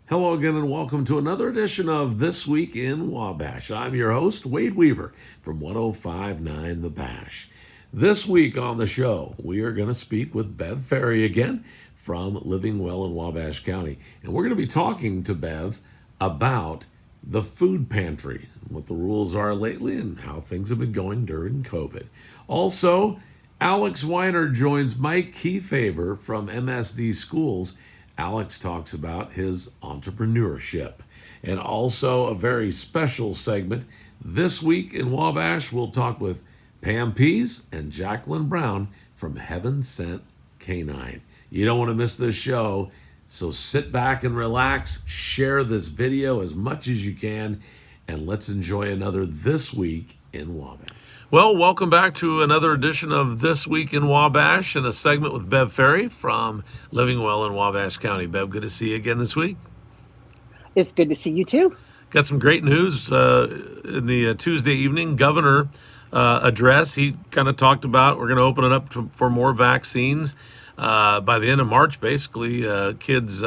Hello again and welcome to another edition of This Week in Wabash. I'm your host, Wade Weaver from 1059 The Bash. This week on the show, we are going to speak with Bev Ferry again from Living Well in Wabash County. And we're going to be talking to Bev about the food pantry, what the rules are lately, and how things have been going during COVID. Also, Alex Weiner joins Mike Kiefaber from MSD Schools. Alex talks about his entrepreneurship. And also a very special segment. This week in Wabash, we'll talk with Pam Pease and Jacqueline Brown from Heaven Sent Canine. You don't want to miss this show, so sit back and relax, share this video as much as you can, and let's enjoy another This Week in Wabash. Well, welcome back to another edition of This Week in Wabash and a segment with Bev Ferry from Living Well in Wabash County. Bev, good to see you again this week. It's good to see you too. Got some great news in the Tuesday evening governor address. He kind of talked about we're going to open it up for more vaccines. By the end of March, basically, kids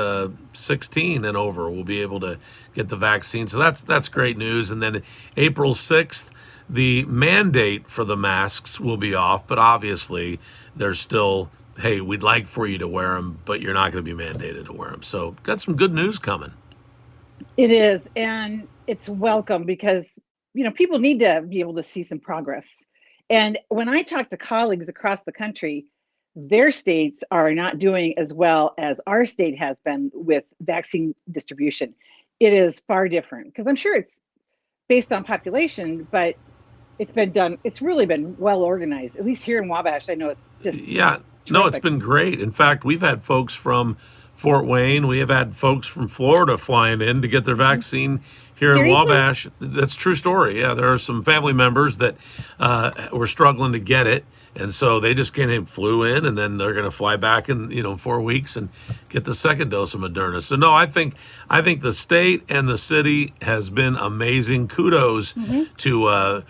16 and over will be able to get the vaccine. So that's great news. And then April 6th, the mandate for the masks will be off, but obviously there's still, hey, we'd like for you to wear them, but you're not going to be mandated to wear them. So got some good news coming. It is, and it's welcome because, people need to be able to see some progress. And when I talk to colleagues across the country, their states are not doing as well as our state has been with vaccine distribution. It is far different because I'm sure it's based on population, but it's really been well organized. At least here in Wabash, I know it's just no, it's been great. In fact, we've had folks from Fort Wayne, we have had folks from Florida flying in to get their vaccine here Seriously? in Wabash. That's a true story. Yeah, there are some family members that were struggling to get it, and so they just flew in, and then they're going to fly back in 4 weeks and get the second dose of Moderna. So no, I think the state and the city has been amazing. Kudos to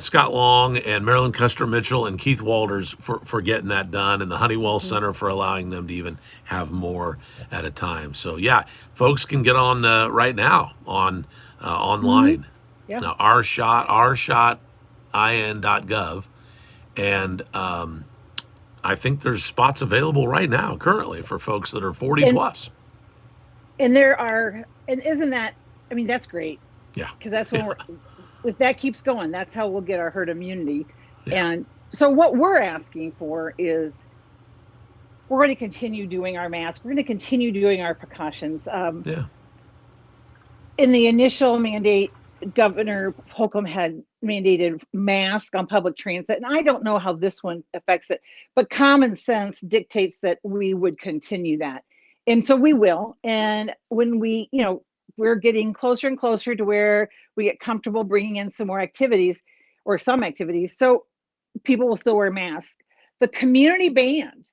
Scott Long and Marilyn Custer Mitchell and Keith Walters for getting that done, and the Honeywell Center for allowing them to even have more at a time. So yeah, folks can get on right now on online. Yeah. Now rshot.in.gov, and I think there's spots available right now currently for folks that are 40 plus. And there are, and isn't that? I mean, that's great. Yeah, because that's when if that keeps going, that's how we'll get our herd immunity. Yeah. And so what we're asking for is we're going to continue doing our masks. We're going to continue doing our precautions. In the initial mandate, Governor Holcomb had mandated mask on public transit. And I don't know how this one affects it, but common sense dictates that we would continue that. And so we will. And when we're getting closer and closer to where we get comfortable bringing in some more activities or some activities. So people will still wear masks. The community band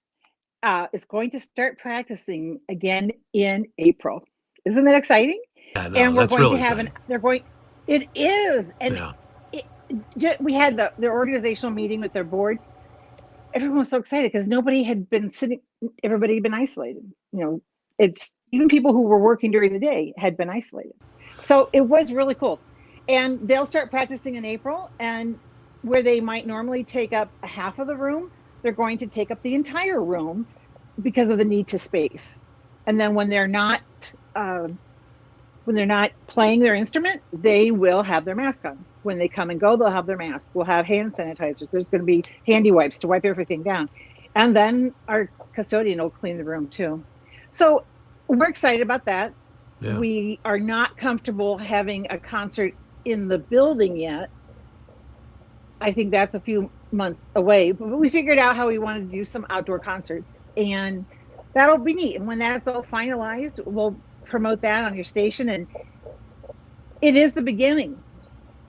is going to start practicing again in April. Isn't that exciting? Yeah, no, and we're that's going really to have exciting. it is. And Yeah. we had their organizational meeting with their board. Everyone was so excited because everybody had been isolated. It's even people who were working during the day had been isolated. So it was really cool. And they'll start practicing in April, and where they might normally take up a half of the room, they're going to take up the entire room because of the need to space. And then when they're not playing their instrument, they will have their mask on. When they come and go, they'll have their mask. We'll have hand sanitizers. There's going to be handy wipes to wipe everything down. And then our custodian will clean the room too. So we're excited about that. Yeah. We are not comfortable having a concert in the building yet. I think that's a few months away, but we figured out how we wanted to do some outdoor concerts, and that'll be neat. And when that's all finalized, we'll promote that on your station, and it is the beginning.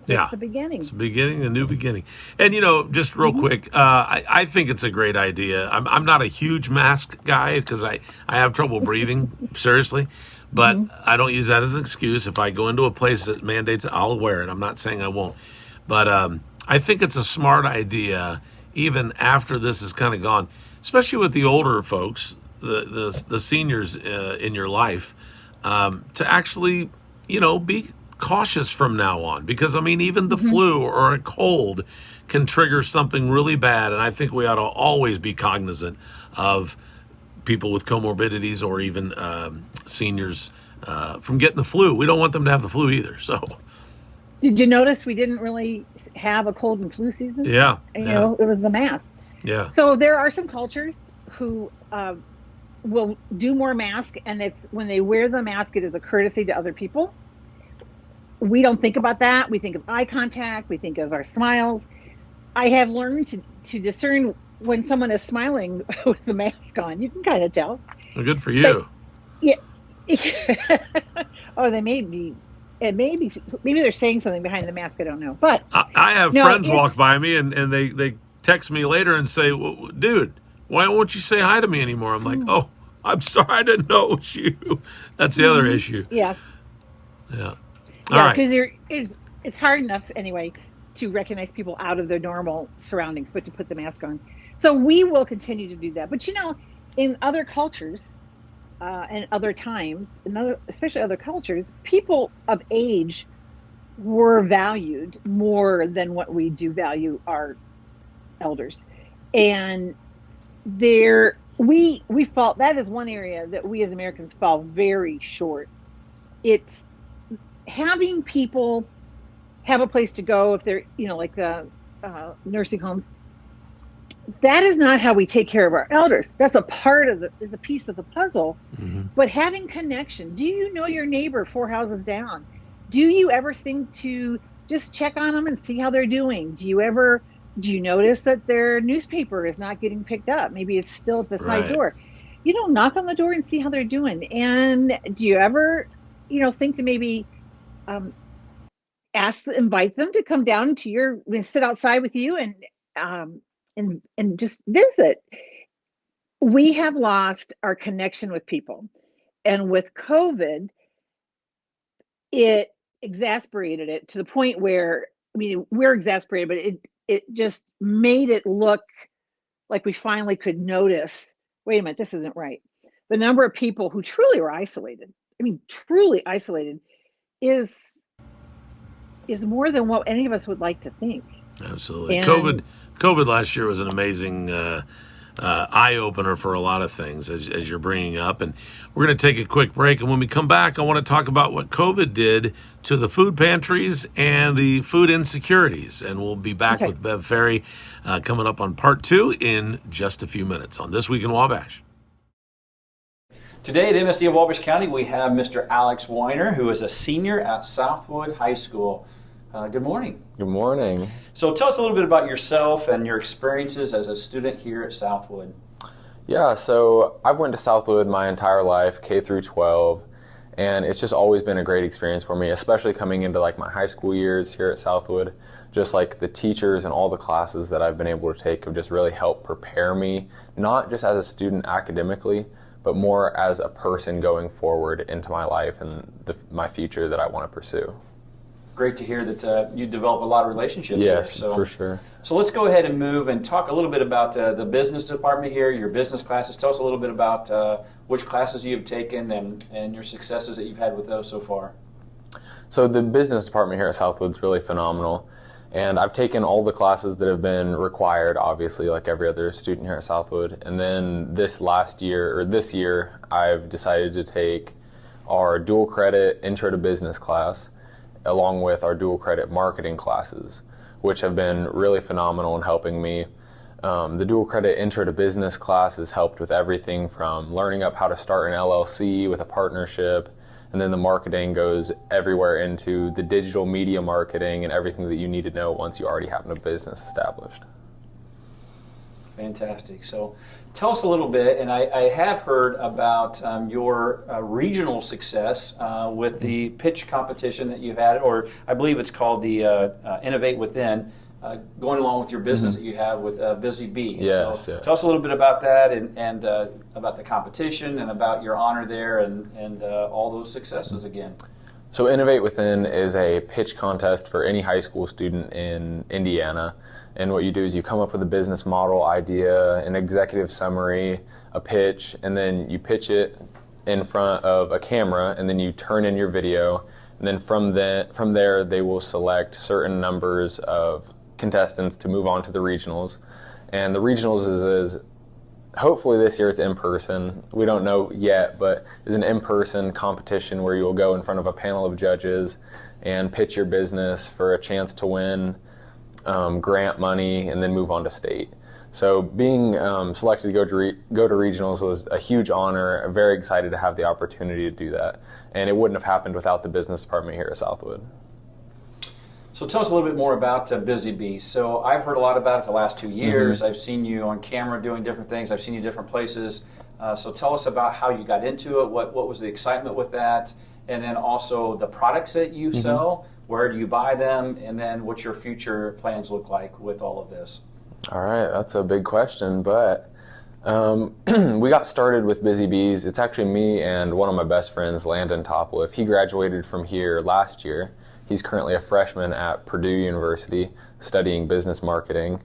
Yeah, it's the beginning. It's a beginning, a new beginning. And just real quick, I think it's a great idea. I'm not a huge mask guy because I have trouble breathing, seriously. But I don't use that as an excuse. If I go into a place that mandates it, I'll wear it. I'm not saying I won't. But I think it's a smart idea, even after this is kind of gone, especially with the older folks, the seniors in your life. to actually, be cautious from now on. Because, I mean, even the flu or a cold can trigger something really bad. And I think we ought to always be cognizant of people with comorbidities or even seniors from getting the flu. We don't want them to have the flu either. So, Did you notice we didn't really have a cold and flu season? yeah, It was the mask. yeah, So there are some cultures who will do more mask, and it's when they wear the mask, it is a courtesy to other people. We don't think about that. We think of eye contact. We think of our smiles. I have learned to discern when someone is smiling with the mask on. You can kind of tell. well, good for But you. yeah, oh, they may be. It may be. Maybe they're saying something behind the mask. I don't know. But I have no, friends it's walk by me and they text me later and say, well, dude, why won't you say hi to me anymore? I'm like, oh, I'm sorry, I didn't know it was you. That's the other issue. yeah, Yeah. All yeah, right. because it's hard enough anyway to recognize people out of their normal surroundings, but to put the mask on. So we will continue to do that. But in other cultures and other times, especially other cultures, people of age were valued more than what we do value our elders, and we fall, that is one area that we as Americans fall very short. It's having people have a place to go if they're, like the nursing homes. That is not how we take care of our elders. That's is a piece of the puzzle. But having connection, do you know your neighbor 4 houses down? Do you ever think to just check on them and see how they're doing? Do you notice that their newspaper is not getting picked up? Maybe it's still at the side Right. door. Knock on the door and see how they're doing. And do you ever, think to maybe invite them to come down to sit outside with you um, and just visit? We have lost our connection with people, and with COVID, it exasperated it to the point where, I mean, we're exasperated, but it just made it look like we finally could notice, wait a minute, this isn't right. The number of people who truly were isolated, I mean, truly isolated, is more than what any of us would like to think. Absolutely. And COVID last year was an amazing eye opener for a lot of things, as you're bringing up. And we're going to take a quick break. And when we come back, I want to talk about what COVID did to the food pantries and the food insecurities. And we'll be back okay. with Bev Ferry coming up on part 2 in just a few minutes on This Week in Wabash. Today at MSD of Wabash County, we have Mr. Alex Weiner, who is a senior at Southwood High School. Good morning. Good morning. So tell us a little bit about yourself and your experiences as a student here at Southwood. Yeah, so I've went to Southwood my entire life, K through 12, and it's just always been a great experience for me, especially coming into like my high school years here at Southwood. Just like the teachers and all the classes that I've been able to take have just really helped prepare me, not just as a student academically, but more as a person going forward into my life and my future that I want to pursue. Great to hear that you develop a lot of relationships yes, here. for sure. So let's go ahead and move and talk a little bit about the business department here, your business classes. Tell us a little bit about which classes you've taken and your successes that you've had with those so far. So the business department here at Southwood is really phenomenal. And I've taken all the classes that have been required, obviously, like every other student here at Southwood. And then this year, I've decided to take our dual credit Intro to Business class, along with our dual credit marketing classes, which have been really phenomenal in helping me. The dual credit Intro to Business class has helped with everything from learning up how to start an LLC with a partnership, and then the marketing goes everywhere into the digital media marketing and everything that you need to know once you already have a business established. Fantastic. So tell us a little bit, and I have heard about your regional success with the pitch competition that you've had, or I believe it's called the Innovate Within, going along with your business that you have with Busy Bee. Yes, so yes. Tell us a little bit about that and about the competition and about your honor there and all those successes again. So Innovate Within is a pitch contest for any high school student in Indiana. And what you do is you come up with a business model, idea, an executive summary, a pitch, and then you pitch it in front of a camera, and then you turn in your video, and then from there they will select certain numbers of contestants to move on to the regionals. And the regionals is hopefully this year it's in person. We don't know yet, but it's an in-person competition where you will go in front of a panel of judges and pitch your business for a chance to win grant money and then move on to state. So being selected to go to regionals was a huge honor. I'm very excited to have the opportunity to do that. And it wouldn't have happened without the business department here at Southwood. So tell us a little bit more about Busy Bees. So I've heard a lot about it the last 2 years. I've seen you on camera doing different things. I've seen you different places. So tell us about how you got into it. What was the excitement with that? And then also the products that you sell. Where do you buy them? And then what's your future plans look like with all of this? All right, that's a big question, but we got started with Busy Bees. It's actually me and one of my best friends, Landon Topliff. He graduated from here last year. He's currently a freshman at Purdue University studying business marketing.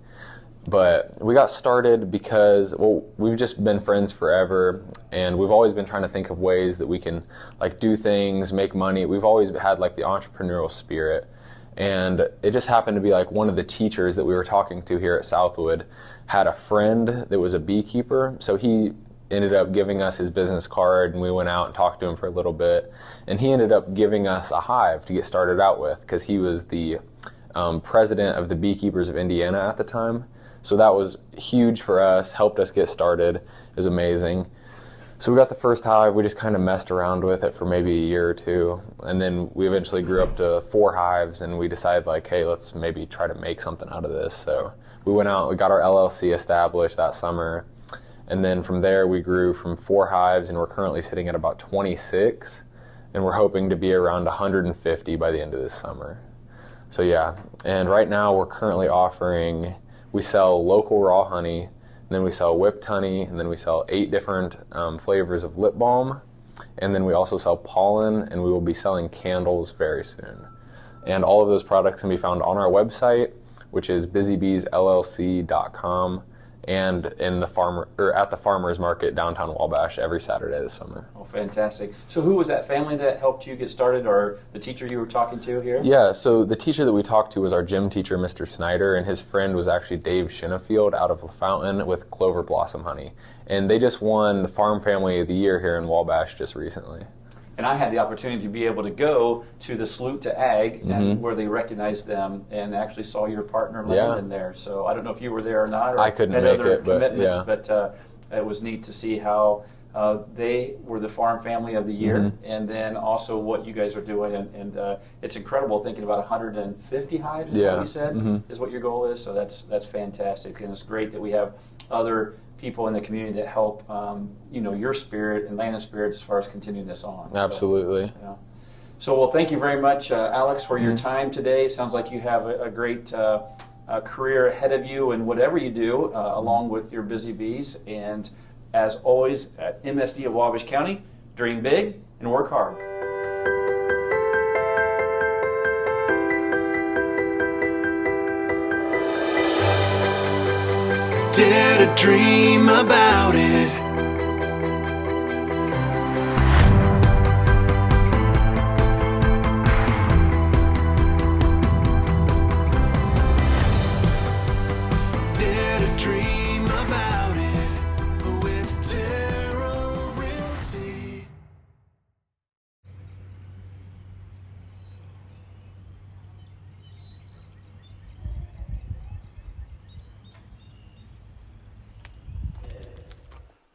But we got started because, well, we've just been friends forever, and we've always been trying to think of ways that we can like do things, make money. We've always had like the entrepreneurial spirit. And it just happened to be like one of the teachers that we were talking to here at Southwood had a friend that was a beekeeper. So he ended up giving us his business card, and we went out and talked to him for a little bit. And he ended up giving us a hive to get started out with because he was the president of the Beekeepers of Indiana at the time. So that was huge for us, helped us get started. It was amazing. So we got the first hive, we just kind of messed around with it for maybe a year or two. And then we eventually grew up to 4 hives, and we decided like, hey, let's maybe try to make something out of this. So we went out, we got our LLC established that summer. And then from there we grew from 4 hives, and we're currently sitting at about 26. And we're hoping to be around 150 by the end of this summer. So yeah, and right now we're currently offering, we sell local raw honey, and then we sell whipped honey, and then we sell 8 different flavors of lip balm, and then we also sell pollen, and we will be selling candles very soon. And all of those products can be found on our website, which is busybeesllc.com, and in the at the farmers market downtown Wabash every Saturday this summer. Oh, fantastic. So who was that family that helped you get started, or the teacher you were talking to here? Yeah, so the teacher that we talked to was our gym teacher, Mr. Snyder, and his friend was actually Dave Shinnefield out of LaFountain with Clover Blossom Honey. And they just won the Farm Family of the Year here in Wabash just recently. And I had the opportunity to be able to go to the Salute to Ag, and where they recognized them and actually saw your partner Landon there. So I don't know if you were there or not, or I couldn't had make other it, commitments, but it was neat to see how they were the Farm Family of the Year, and then also what you guys are doing. And it's incredible thinking about 150 hives, is what you said, is what your goal is. So that's fantastic. And it's great that we have other people in the community that help, your spirit and Landon's spirit as far as continuing this on. Absolutely. So, yeah. So, well, thank you very much, Alex, for your time today. Sounds like you have a great career ahead of you in whatever you do, along with your Busy Bees. And as always, at MSD of Wabash County, dream big and work hard. Dare to dream about it. Dare to dream about it with Terrell Realty.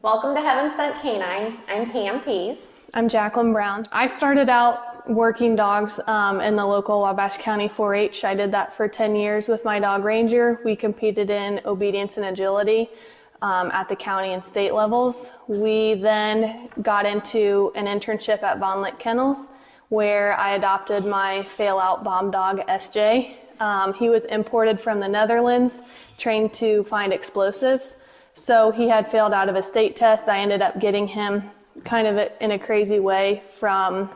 Welcome to Heaven Sent Canine. I'm Pam Pease. I'm Jacqueline Brown. I started out working dogs in the local Wabash County 4-H. I did that for 10 years with my dog Ranger. We competed in obedience and agility at the county and state levels. We then got into an internship at Von Lick Kennels, where I adopted my fail-out bomb dog, SJ. He was imported from the Netherlands, trained to find explosives. So he had failed out of a state test. I ended up getting him kind of in a crazy way from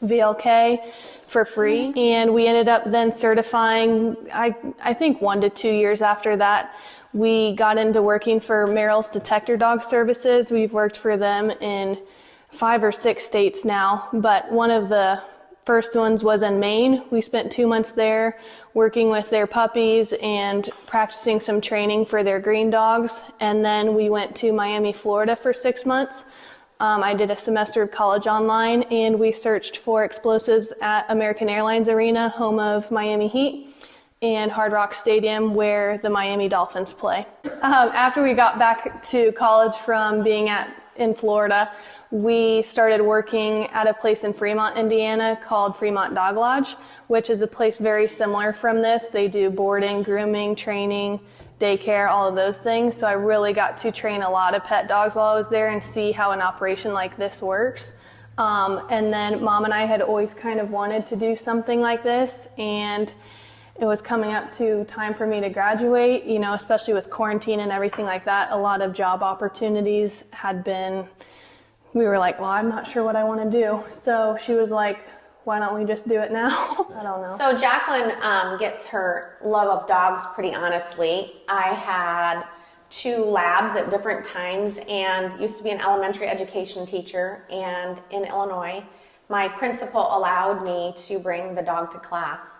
VLK for free. And we ended up then certifying, I think 1 to 2 years after that, we got into working for Merrill's Detector Dog Services. We've worked for them in 5 or 6 states now, but one of the first ones was in Maine. We spent 2 months there working with their puppies and practicing some training for their green dogs. And then we went to Miami, Florida for 6 months. I did a semester of college online, and we searched for explosives at American Airlines Arena, home of Miami Heat, and Hard Rock Stadium, where the Miami Dolphins play. After we got back to college from being in Florida, we started working at a place in Fremont, Indiana called Fremont Dog Lodge, which is a place very similar from this. They do boarding, grooming, training, daycare, all of those things. So I really got to train a lot of pet dogs while I was there and see how an operation like this works. And then Mom and I had always kind of wanted to do something like this, and it was coming up to time for me to graduate, you know, especially with quarantine and everything like that. A lot of job opportunities had been, we were like, well, I'm not sure what I want to do. So she was like, why don't we just do it now? I don't know. So Jacqueline gets her love of dogs pretty honestly. I had 2 labs at different times and used to be an elementary education teacher, and in Illinois, my principal allowed me to bring the dog to class.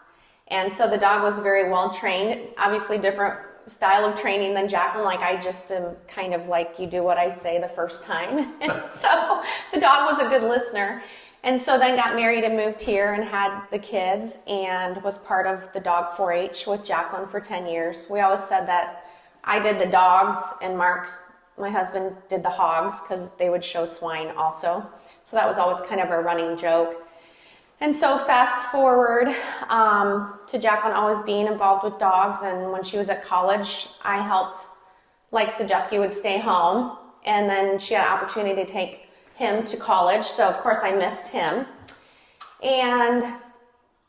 And so the dog was very well trained, obviously different style of training than Jacqueline. Like, I just am kind of like, you do what I say the first time. And so the dog was a good listener. And so then got married and moved here and had the kids, and was part of the dog 4-H with Jacqueline for 10 years. We always said that I did the dogs and Mark, my husband, did the hogs, because they would show swine also. So that was always kind of a running joke. And so fast forward to Jacqueline always being involved with dogs, and when she was at college, I helped, like Sajefki would stay home, and then she had an opportunity to take him to college, so of course I missed him. And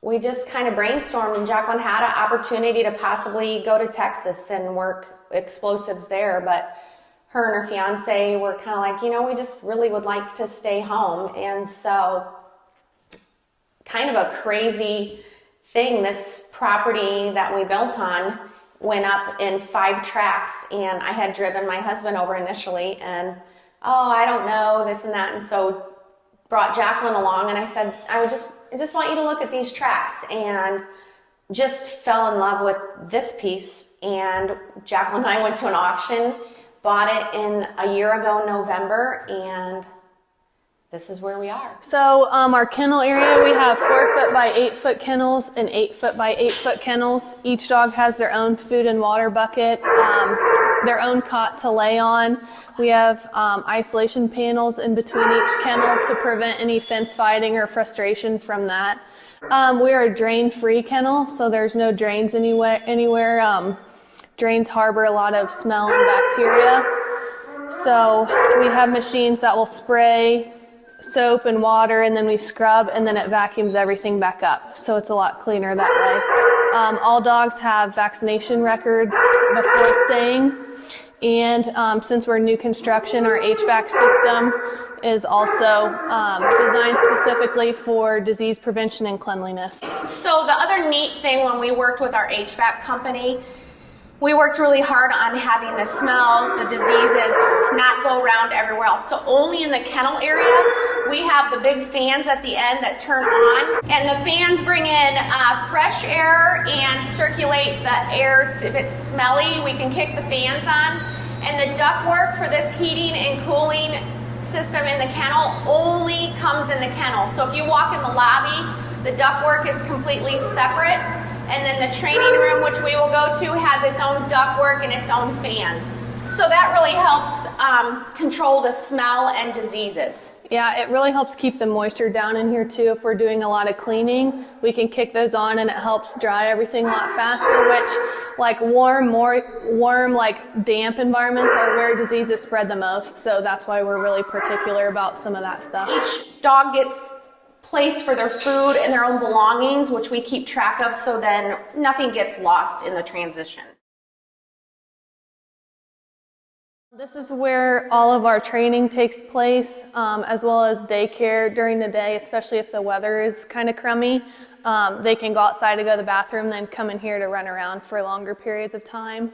we just kind of brainstormed, and Jacqueline had an opportunity to possibly go to Texas and work explosives there, but her and her fiance were kind of like, you know, we just really would like to stay home. And so kind of a crazy thing, this property that we built on went up in 5 tracks, and I had driven my husband over initially, and oh, I don't know, this and that, and so brought Jacqueline along, and I said, I just want you to look at these tracks, and just fell in love with this piece. And Jacqueline and I went to an auction, bought it in a year ago, November, and this is where we are. So our kennel area, we have 4-foot by 8-foot kennels and 8-foot by 8-foot kennels. Each dog has their own food and water bucket, their own cot to lay on. We have isolation panels in between each kennel to prevent any fence fighting or frustration from that. We are a drain-free kennel, so there's no drains anywhere. Drains harbor a lot of smell and bacteria. So we have machines that will spray soap and water, and then we scrub, and then it vacuums everything back up. So it's a lot cleaner that way. All dogs have vaccination records before staying. And since we're new construction, our HVAC system is also designed specifically for disease prevention and cleanliness. So the other neat thing when we worked with our HVAC company, we worked really hard on having the smells, the diseases not go around everywhere else. So only in the kennel area, we have the big fans at the end that turn on. And the fans bring in fresh air and circulate the air. If it's smelly, we can kick the fans on. And the ductwork for this heating and cooling system in the kennel only comes in the kennel. So if you walk in the lobby, the ductwork is completely separate. And then the training room, which we will go to, has its own ductwork and its own fans. So that really helps control the smell and diseases. Yeah, it really helps keep the moisture down in here too. If we're doing a lot of cleaning, we can kick those on and it helps dry everything a lot faster, which like warm, like damp environments are where diseases spread the most. So that's why we're really particular about some of that stuff. Each dog gets place for their food and their own belongings, which we keep track of, so then nothing gets lost in the transition. This is where all of our training takes place, as well as daycare during the day, especially if the weather is kind of crummy. They can go outside to go to the bathroom, then come in here to run around for longer periods of time.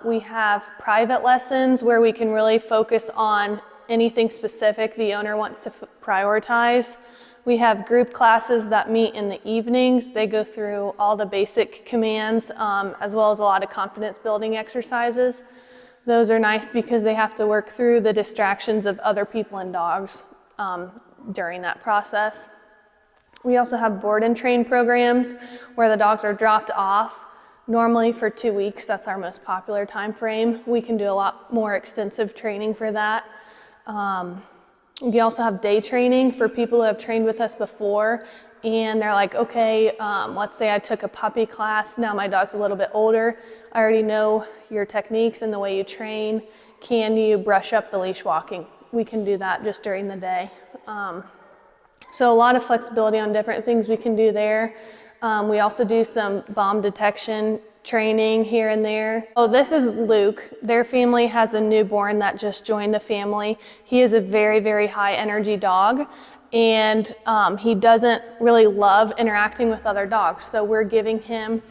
We have private lessons where we can really focus on anything specific the owner wants to prioritize. We have group classes that meet in the evenings. They go through all the basic commands, as well as a lot of confidence building exercises. Those are nice because they have to work through the distractions of other people and dogs during that process. We also have board and train programs where the dogs are dropped off normally for 2 weeks. That's our most popular time frame. We can do a lot more extensive training for that. We also have day training for people who have trained with us before and they're like, okay, let's say I took a puppy class, now my dog's a little bit older, I already know your techniques and the way you train. Can you brush up the leash walking? We can do that just during the day. So a lot of flexibility on different things we can do there. We also do some bomb detection training here and there. Oh, this is Luke. Their family has a newborn that just joined the family. He is a very, very high energy dog, and he doesn't really love interacting with other dogs. So we're giving him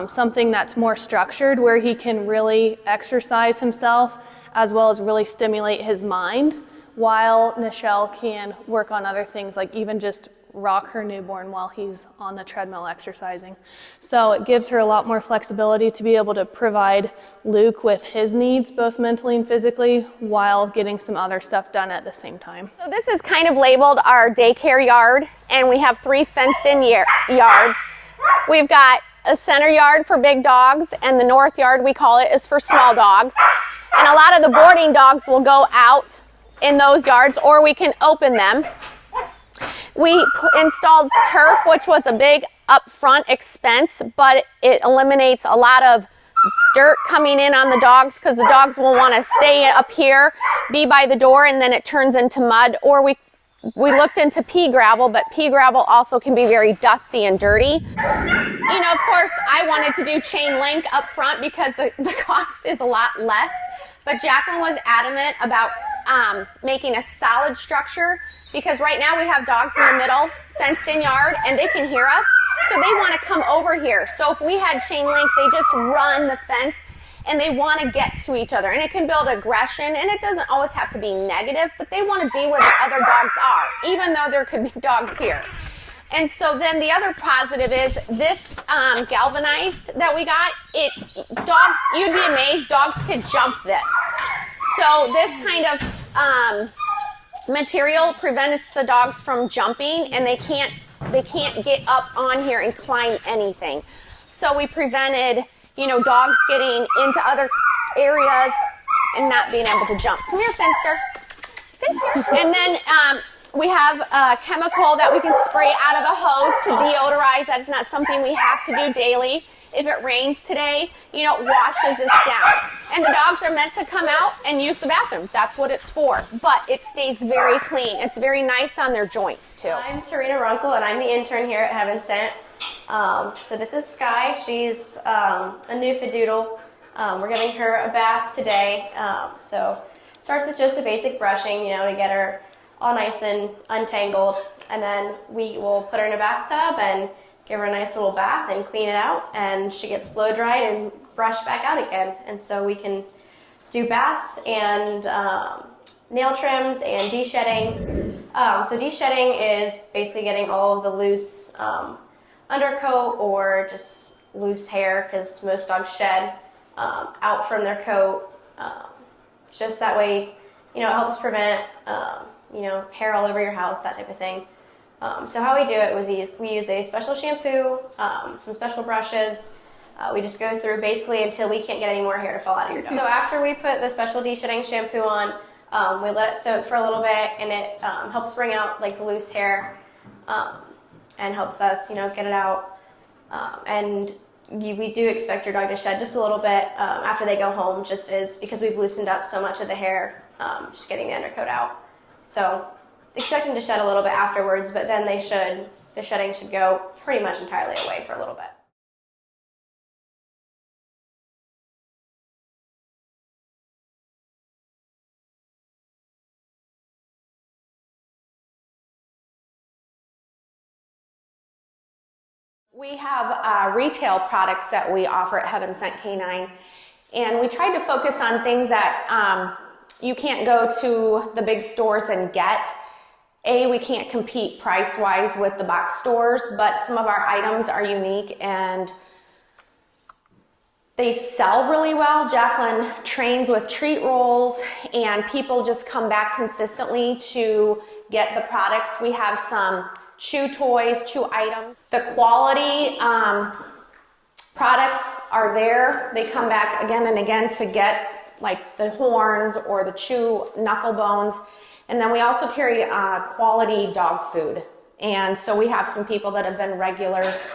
something that's more structured where he can really exercise himself as well as really stimulate his mind, while Nichelle can work on other things like even just rock her newborn while he's on the treadmill exercising. So it gives her a lot more flexibility to be able to provide Luke with his needs, both mentally and physically, while getting some other stuff done at the same time. So this is kind of labeled our daycare yard, and we have 3 fenced-in yards. We've got a center yard for big dogs, and the north yard, we call it, is for small dogs. And a lot of the boarding dogs will go out in those yards, or we can open them. We installed turf, which was a big upfront expense, but it eliminates a lot of dirt coming in on the dogs because the dogs will want to stay up here, be by the door, and then it turns into mud. Or we looked into pea gravel, but pea gravel also can be very dusty and dirty. You know, of course, I wanted to do chain link up front because the cost is a lot less, but Jacqueline was adamant about making a solid structure, because right now we have dogs in the middle, fenced in yard, and they can hear us, so they want to come over here. So if we had chain link, they just run the fence and they want to get to each other, and it can build aggression, and it doesn't always have to be negative, but they want to be where the other dogs are, even though there could be dogs here. And so then the other positive is this galvanized that we got, dogs, you'd be amazed, dogs could jump this. So this kind of material prevents the dogs from jumping, and they can't get up on here and climb anything. So we prevented, you know, dogs getting into other areas and not being able to jump. Come here, Finster. And then we have a chemical that we can spray out of a hose to deodorize. That is not something we have to do daily. If it rains today, you know, it washes us down. And the dogs are meant to come out and use the bathroom. That's what it's for. But it stays very clean. It's very nice on their joints, too. I'm Tarina Runkle, and I'm the intern here at Heaven Sent. So this is Sky. She's a new Fidoodle. We're giving her a bath today. So it starts with just a basic brushing, you know, to get her all nice and untangled. And then we will put her in a bathtub and give her a nice little bath and clean it out, and she gets blow dried and brushed back out again. And so we can do baths and nail trims and de-shedding. So de-shedding is basically getting all of the loose undercoat or just loose hair, because most dogs shed, out from their coat. Just that way, you know, it helps prevent you know, hair all over your house, that type of thing. So how we do it was we use a special shampoo, some special brushes. We just go through basically until we can't get any more hair to fall out of your dog. So after we put the special de-shedding shampoo on, we let it soak for a little bit, and it helps bring out like the loose hair and helps us, you know, get it out. And we do expect your dog to shed just a little bit after they go home, just as because we've loosened up so much of the hair, just getting the undercoat out. So expect them to shed a little bit afterwards, but then the shedding should go pretty much entirely away for a little bit. We have retail products that we offer at Heaven Sent Canine, and we tried to focus on things that you can't go to the big stores and get. We can't compete price-wise with the box stores, but some of our items are unique and they sell really well. Jacqueline trains with treat rolls and people just come back consistently to get the products. We have some chew toys, chew items. The quality products are there. They come back again and again to get like the horns or the chew knuckle bones. And then we also carry quality dog food. And so we have some people that have been regulars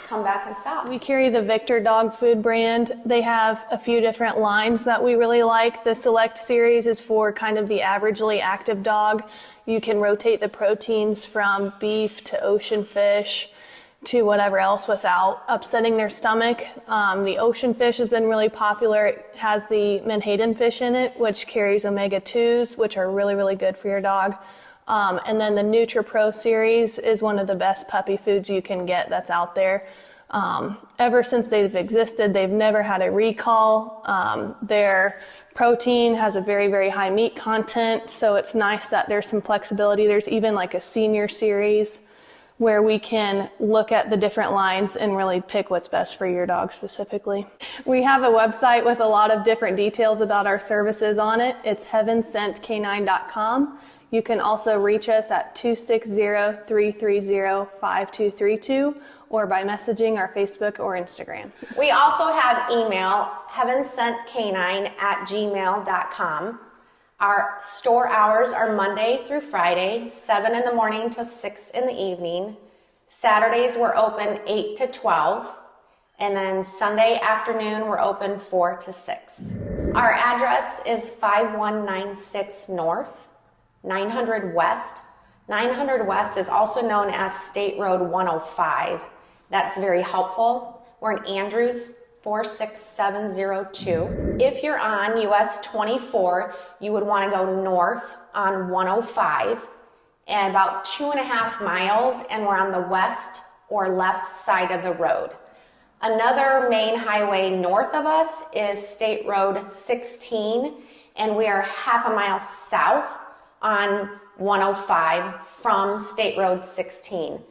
come back and stop. We carry the Victor dog food brand. They have a few different lines that we really like. The Select series is for kind of the averagely active dog. You can rotate the proteins from beef to ocean fish to whatever else without upsetting their stomach. The ocean fish has been really popular. It has the menhaden fish in it, which carries omega-2s, which are really, really good for your dog. And then the NutriPro series is one of the best puppy foods you can get that's out there. Ever since they've existed, they've never had a recall. Their protein has a very, very high meat content, so it's nice that there's some flexibility. There's even like a senior series where we can look at the different lines and really pick what's best for your dog specifically. We have a website with a lot of different details about our services on it. It's heavensentcanine.com. You can also reach us at 260-330-5232 or by messaging our Facebook or Instagram. We also have email, heavensentcanine@gmail.com. Our store hours are Monday through Friday, 7 in the morning to 6 in the evening. Saturdays we're open 8 to 12. And then Sunday afternoon we're open 4 to 6. Our address is 5196 North, 900 West. 900 West is also known as State Road 105. That's very helpful. We're in Andrews, 46702. If you're on US 24, you would want to go north on 105 and about 2.5 miles, and we're on the west or left side of the road. Another main highway north of us is State Road 16, and we are 1/2 mile south on 105 from State Road 16.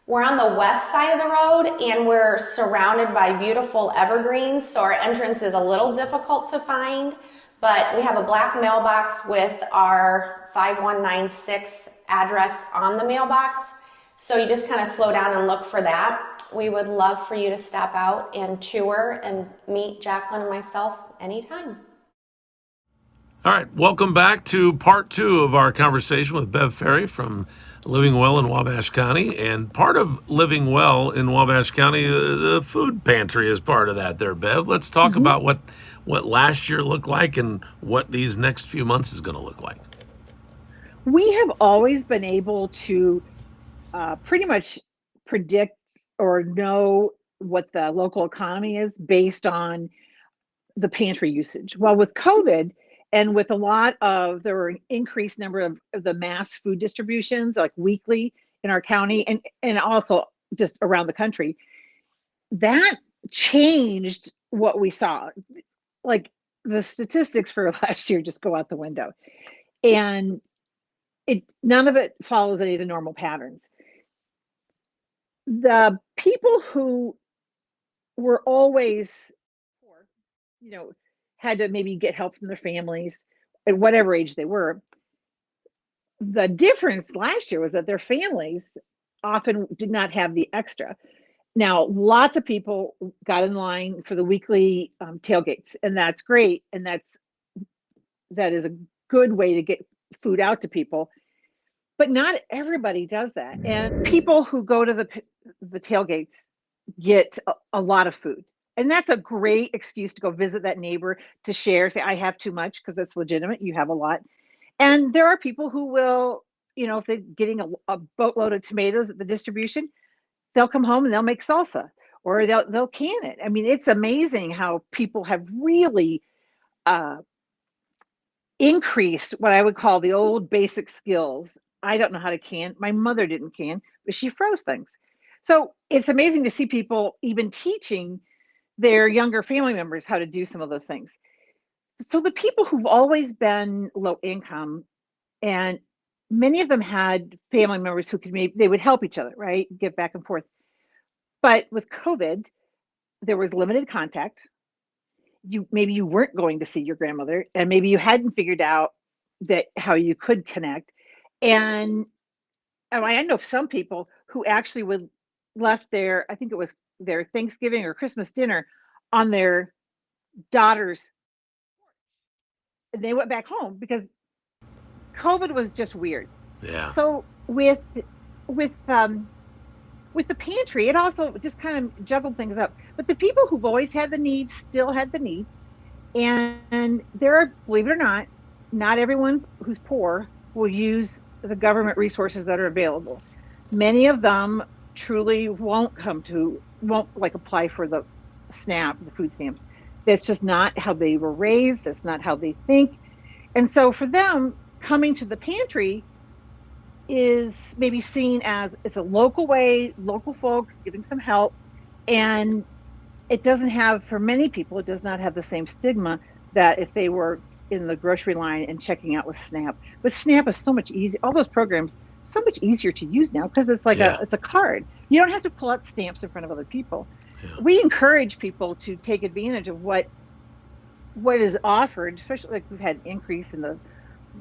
We're on the west side of the road and we're surrounded by beautiful evergreens, so our entrance is a little difficult to find, but we have a black mailbox with our 5196 address on the mailbox, so you just kind of slow down and look for that. We would love for you to stop out and tour and meet Jacqueline and myself anytime. All right, welcome back to part 2 of our conversation with Bev Ferry from Living Well in Wabash County. And part of Living Well in Wabash County, the food pantry is part of that there, Bev. Let's talk about what last year looked like and what these next few months is going to look like. We have always been able to pretty much predict or know what the local economy is based on the pantry usage. Well, with COVID, and with a lot of, there were an increased number of the mass food distributions, like weekly in our county and also just around the country, that changed what we saw. Like the statistics for last year just go out the window. And none of it follows any of the normal patterns. The people who were always poor, had to maybe get help from their families at whatever age they were. The difference last year was that their families often did not have the extra. Now, lots of people got in line for the weekly tailgates, and that's great. And that is a good way to get food out to people. But not everybody does that. And people who go to the tailgates get a lot of food. And that's a great excuse to go visit that neighbor, to share, say, I have too much, because it's legitimate. You have a lot. And there are people who will, if they're getting a boatload of tomatoes at the distribution, they'll come home and they'll make salsa, or they'll can it. I mean, it's amazing how people have really increased what I would call the old basic skills. I don't know how to can. My mother didn't can, but she froze things. So it's amazing to see people even teaching their younger family members how to do some of those things. So the people who've always been low income, and many of them had family members who could maybe they would help each other, right? Give back and forth. But with COVID, there was limited contact. You weren't going to see your grandmother, and maybe you hadn't figured out that how you could connect. And I know some people who actually would left their, I think it was their Thanksgiving or Christmas dinner on their daughter's, and they went back home because COVID was just weird. Yeah. So with with the pantry, it also just kind of juggled things up. But the people who've always had the need still had the need. And there are, believe it or not everyone who's poor will use the government resources that are available. Many of them truly won't like apply for the the food stamps. That's just not how they were raised. That's not how they think. And so for them, coming to the pantry is maybe seen as it's a local way, local folks giving some help. And it doesn't have, for many people, it does not have the same stigma that if they were in the grocery line and checking out with SNAP. But SNAP is so much easier. All those programs so much easier to use now because it's like Yeah. it's a card. You don't have to pull out stamps in front of other people. Yeah. We encourage people to take advantage of what is offered, especially like we've had an increase in the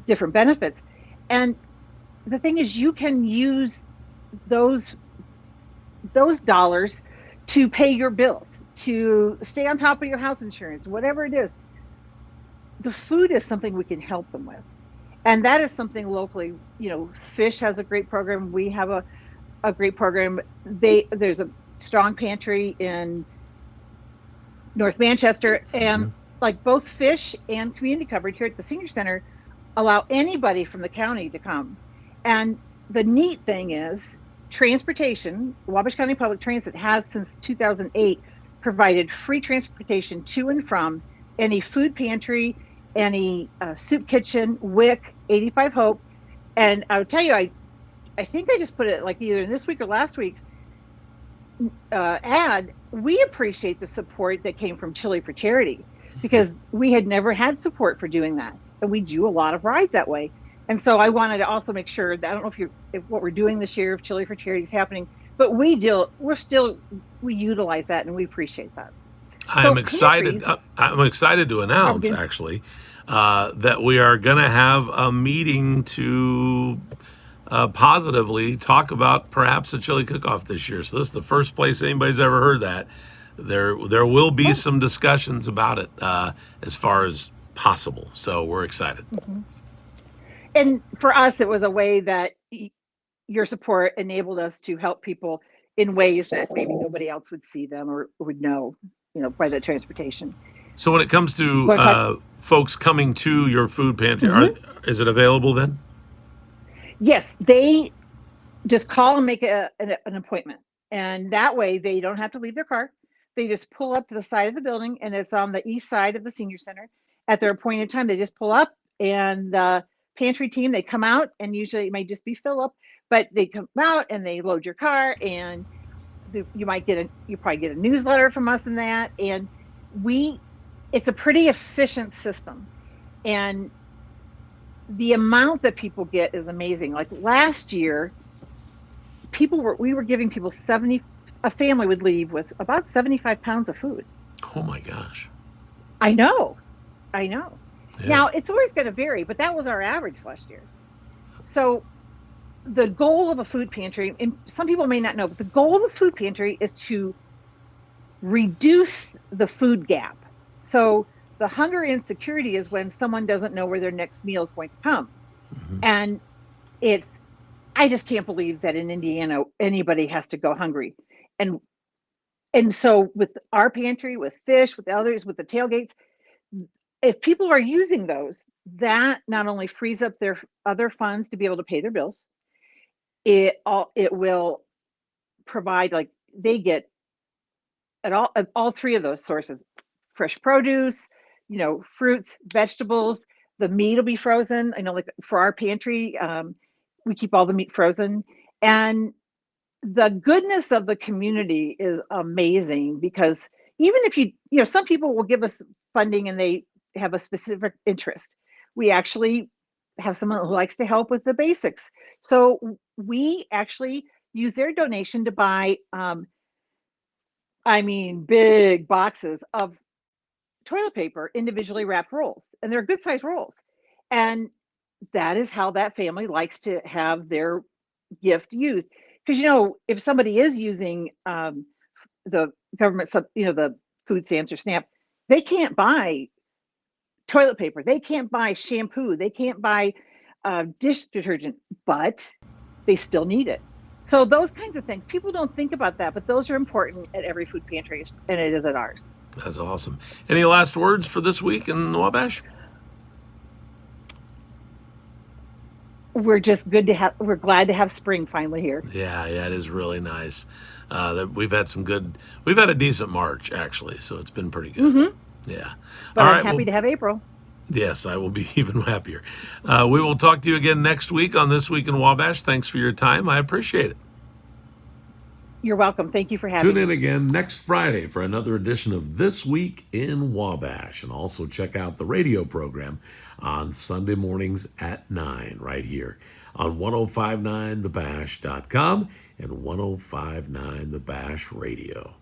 different benefits. And the thing is, you can use those dollars to pay your bills, to stay on top of your house insurance, whatever it is. The food is something we can help them with. And that is something locally, Fish has a great program. We have a great program. There's a strong pantry in North Manchester, and like both Fish and community coverage here at the senior center allow anybody from the county to come. And the neat thing is transportation. Wabash County Public Transit has since 2008 provided free transportation to and from any food pantry, any soup kitchen, WIC, 85 Hope. And I would tell you, I think I just put it like either in this week or last week's ad. We appreciate the support that came from Chili for Charity because we had never had support for doing that. And we do a lot of rides that way. And so I wanted to also make sure that I don't know if what we're doing this year, if Chili for Charity is happening, but we utilize that and we appreciate that. I'm excited. I'm excited to announce actually that we are going to have a meeting to positively talk about perhaps a chili cook-off this year. So this is the first place anybody's ever heard that. There will be some discussions about it as far as possible. So we're excited. Mm-hmm. And for us, it was a way that your support enabled us to help people in ways that maybe nobody else would see them or would know, by the transportation. So when it comes to folks coming to your food pantry, is it available then? Yes, they just call and make an appointment. And that way they don't have to leave their car. They just pull up to the side of the building, and it's on the east side of the senior center. At their appointed time, they just pull up, and the pantry team, they come out, and usually it may just be Philip, but they come out and they load your car, and you probably get a newsletter from us in that. And it's a pretty efficient system. And the amount that people get is amazing. Like last year, we were giving people a family would leave with about 75 pounds of food. Oh my gosh. I know. Yeah. Now it's always going to vary, but that was our average last year. So the goal of a food pantry, and some people may not know, but the goal of a food pantry is to reduce the food gap. So the hunger insecurity is when someone doesn't know where their next meal is going to come. Mm-hmm. And I just can't believe that in Indiana, anybody has to go hungry. And so with our pantry, with Fish, with others, with the tailgates, if people are using those, that not only frees up their other funds to be able to pay their bills, it will provide, like they get at all three of those sources: fresh produce, fruits, vegetables. The meat will be frozen. I know, like for our pantry, we keep all the meat frozen. And the goodness of the community is amazing because even if some people will give us funding and they have a specific interest. We actually have someone who likes to help with the basics. So we actually use their donation to buy, big boxes of toilet paper, individually wrapped rolls, and they're good sized rolls. And that is how that family likes to have their gift used. Because if somebody is using the government, the food stamps or SNAP, they can't buy toilet paper, they can't buy shampoo, they can't buy dish detergent, but they still need it. So those kinds of things, people don't think about that, but those are important at every food pantry, and it is at ours. That's awesome. Any last words for this week in Wabash? We're just we're glad to have spring finally here. Yeah, it is really nice. We've had a decent March actually, so it's been pretty good. Mm-hmm. Yeah. But I'm happy to have April. Yes, I will be even happier. We will talk to you again next week on This Week in Wabash. Thanks for your time. I appreciate it. You're welcome. Thank you for having me. Tune in again next Friday for another edition of This Week in Wabash. And also check out the radio program on Sunday mornings at 9 right here on 1059thebash.com and 1059 The Bash Radio.